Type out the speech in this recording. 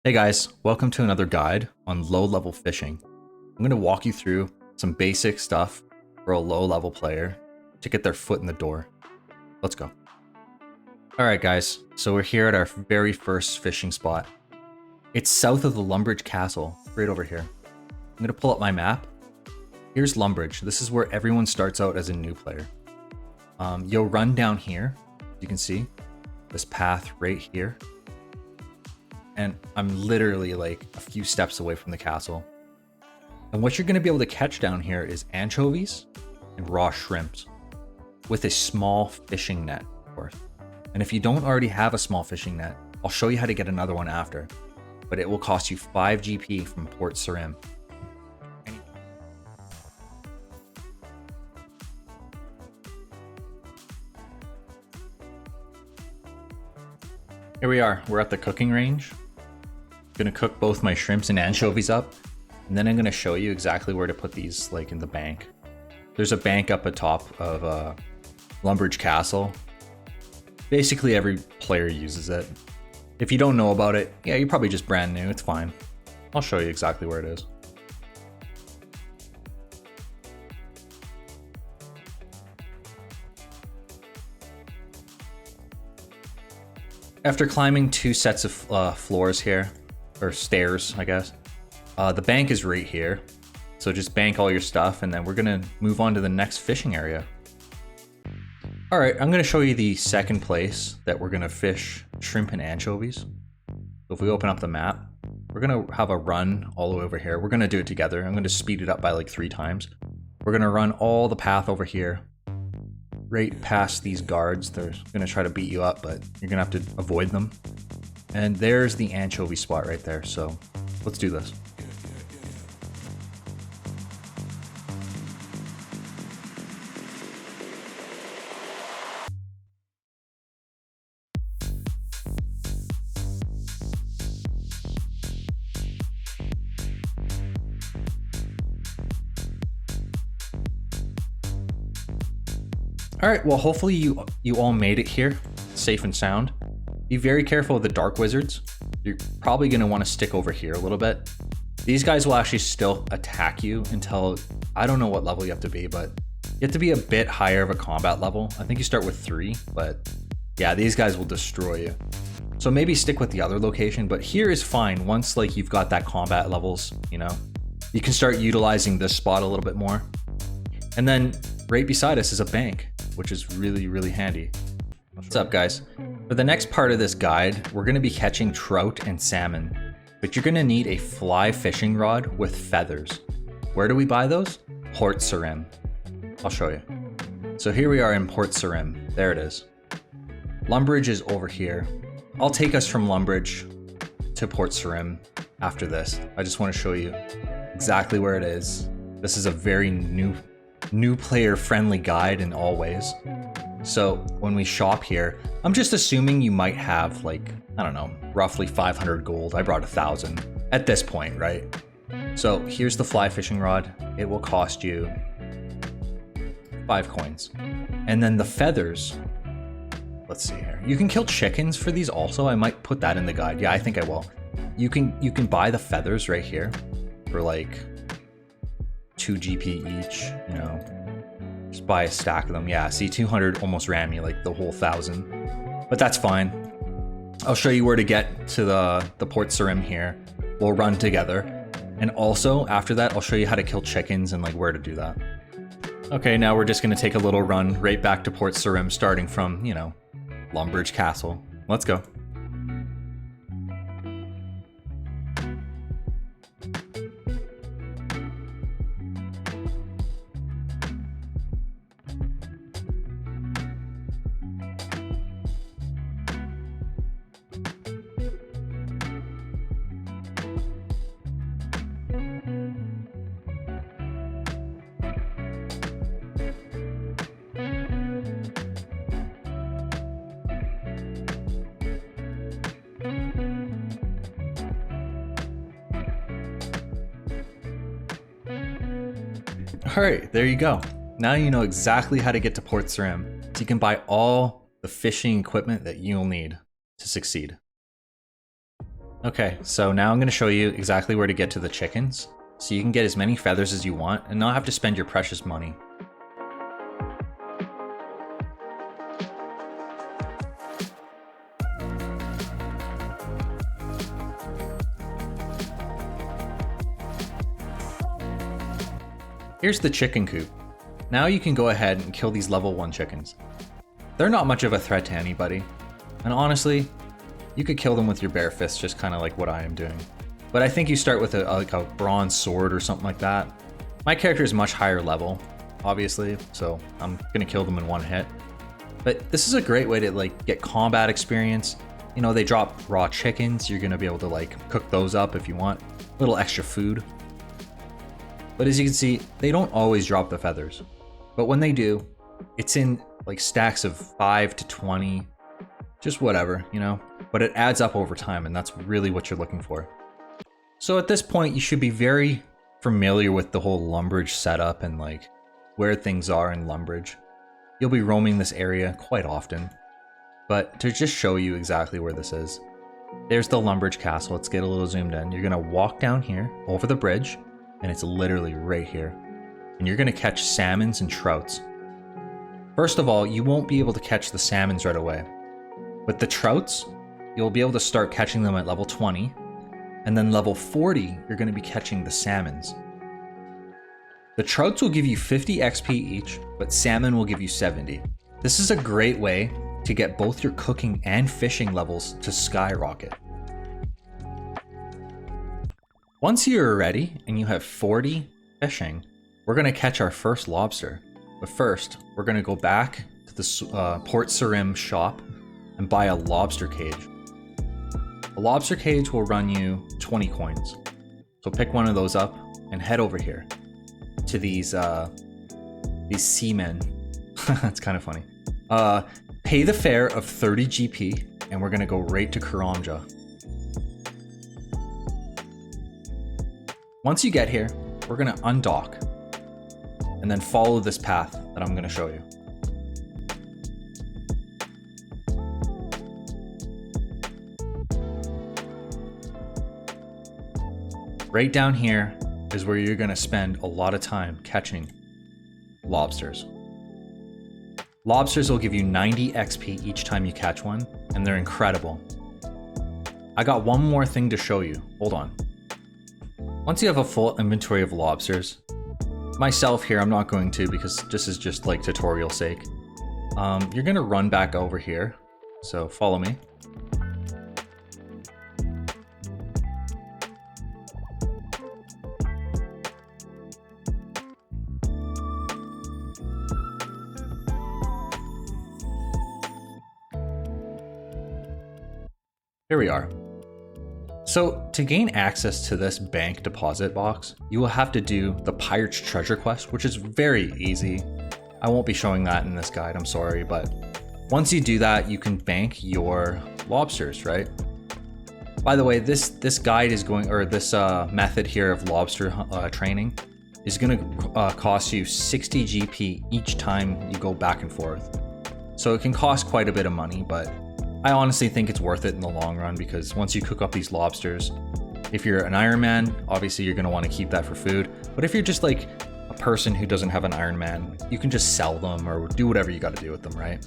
Hey guys, welcome to another guide on low-level fishing. I'm going to walk you through some basic stuff for a low-level player to get their foot in the door. Let's go. Alright guys, so we're here at our very first fishing spot. It's south of the Lumbridge Castle, right over here. I'm going to pull up my map. Here's Lumbridge. This is where everyone starts out as a new player. You'll run down here, you can see, this path right here. And I'm literally like a few steps away from the castle. And what you're going to be able to catch down here is anchovies and raw shrimps with a small fishing net, of course. And if you don't already have a small fishing net, I'll show you how to get another one after, but it will cost you 5 GP from Port Sarim. Here we are, we're at the cooking range. Gonna cook both my shrimps and anchovies up, and then I'm gonna show you exactly where to put these, like in the bank. There's a bank up atop of Lumbridge Castle. Basically every player uses it. If you don't know about it, yeah, you're probably just brand new, it's fine. I'll show you exactly where it is. After climbing 2 sets of floors here, or stairs, I guess. The bank is right here. So just bank all your stuff and then we're gonna move on to the next fishing area. All right, I'm gonna show you the second place that we're gonna fish shrimp and anchovies. So if we open up the map, we're gonna have a run all the way over here. We're gonna do it together. I'm gonna speed it up by like 3 times. We're gonna run all the path over here, right past these guards. They're gonna try to beat you up, but you're gonna have to avoid them. And there's the anchovy spot right there, so let's do this. All right, well, hopefully you all made it here, safe and sound. Be very careful of the dark wizards. You're probably going to want to stick over here a little bit. These guys will actually still attack you until, I don't know what level you have to be, but you have to be a bit higher of a combat level. I think you start with 3, but yeah, these guys will destroy you. So maybe stick with the other location, but here is fine. Once like you've got that combat levels, you know, you can start utilizing this spot a little bit more. And then right beside us is a bank, which is really, really handy. What's up, guys? For the next part of this guide, we're going to be catching trout and salmon, but you're going to need a fly fishing rod with feathers. Where do we buy those? Port Sarim. I'll show you. So here we are in Port Sarim. There it is. Lumbridge is over here. I'll take us from Lumbridge to Port Sarim after this. I just want to show you exactly where it is. This is a very new player friendly guide in all ways. So when we shop here, I'm just assuming you might have like, I don't know, roughly 500 gold. I brought 1,000 at this point, right? So here's the fly fishing rod. It will cost you 5 coins. And then the feathers, let's see here. You can kill chickens for these also. I might put that in the guide. Yeah, I think I will. You can buy the feathers right here for like 2 GP each, you know. Just buy a stack of them. Yeah, see, 200 almost ran me like the whole 1,000, but that's fine. I'll show you where to get to the Port Sarim here. We'll run together. And also after that, I'll show you how to kill chickens and like where to do that. Okay, now we're just gonna take a little run right back to Port Sarim, starting from, you know, Lumbridge Castle. Let's go. All right, there you go. Now you know exactly how to get to Port Sarim, so you can buy all the fishing equipment that you'll need to succeed. Okay, so now I'm going to show you exactly where to get to the chickens, so you can get as many feathers as you want and not have to spend your precious money. Here's the chicken coop. Now you can go ahead and kill these level 1 chickens. They're not much of a threat to anybody, and honestly, you could kill them with your bare fists, just kind of like what I am doing. But I think you start with like a bronze sword or something like that. My character is much higher level, obviously, so I'm gonna kill them in one hit. But this is a great way to like get combat experience. You know, they drop raw chickens, you're gonna be able to like cook those up if you want. A little extra food. But as you can see, they don't always drop the feathers. But when they do, it's in like stacks of 5 to 20, just whatever, you know? But it adds up over time, and that's really what you're looking for. So at this point, you should be very familiar with the whole Lumbridge setup and like where things are in Lumbridge. You'll be roaming this area quite often. But to just show you exactly where this is, there's the Lumbridge Castle. Let's get a little zoomed in. You're gonna walk down here over the bridge, and it's literally right here. And you're gonna catch salmons and trouts. First of all, you won't be able to catch the salmons right away. But the trouts, you'll be able to start catching them at level 20, and then level 40, you're gonna be catching the salmons. The trouts will give you 50 XP each, but salmon will give you 70. This is a great way to get both your cooking and fishing levels to skyrocket. Once you're ready and you have 40 fishing, we're gonna catch our first lobster. But first, we're gonna go back to the Port Sarim shop and buy a lobster cage. A lobster cage will run you 20 coins. So pick one of those up and head over here to these seamen. That's kind of funny. Pay the fare of 30 GP and we're gonna go right to Karamja. Once you get here, we're gonna undock and then follow this path that I'm gonna show you. Right down here is where you're gonna spend a lot of time catching lobsters. Lobsters will give you 90 XP each time you catch one, and they're incredible. I got one more thing to show you. Hold on. Once you have a full inventory of lobsters, myself here, I'm not going to because this is just like tutorial sake. You're gonna run back over here, so follow me. Here we are. So to gain access to this bank deposit box, you will have to do the Pirate's Treasure quest, which is very easy. I won't be showing that in this guide, I'm sorry, but once you do that, you can bank your lobsters, right? By the way, this guide is going, or this method here of lobster training is gonna cost you 60 GP each time you go back and forth. So it can cost quite a bit of money, but I honestly think it's worth it in the long run because once you cook up these lobsters, if you're an Iron Man, obviously you're gonna wanna keep that for food. But if you're just like a person who doesn't have an Iron Man, you can just sell them or do whatever you gotta do with them, right?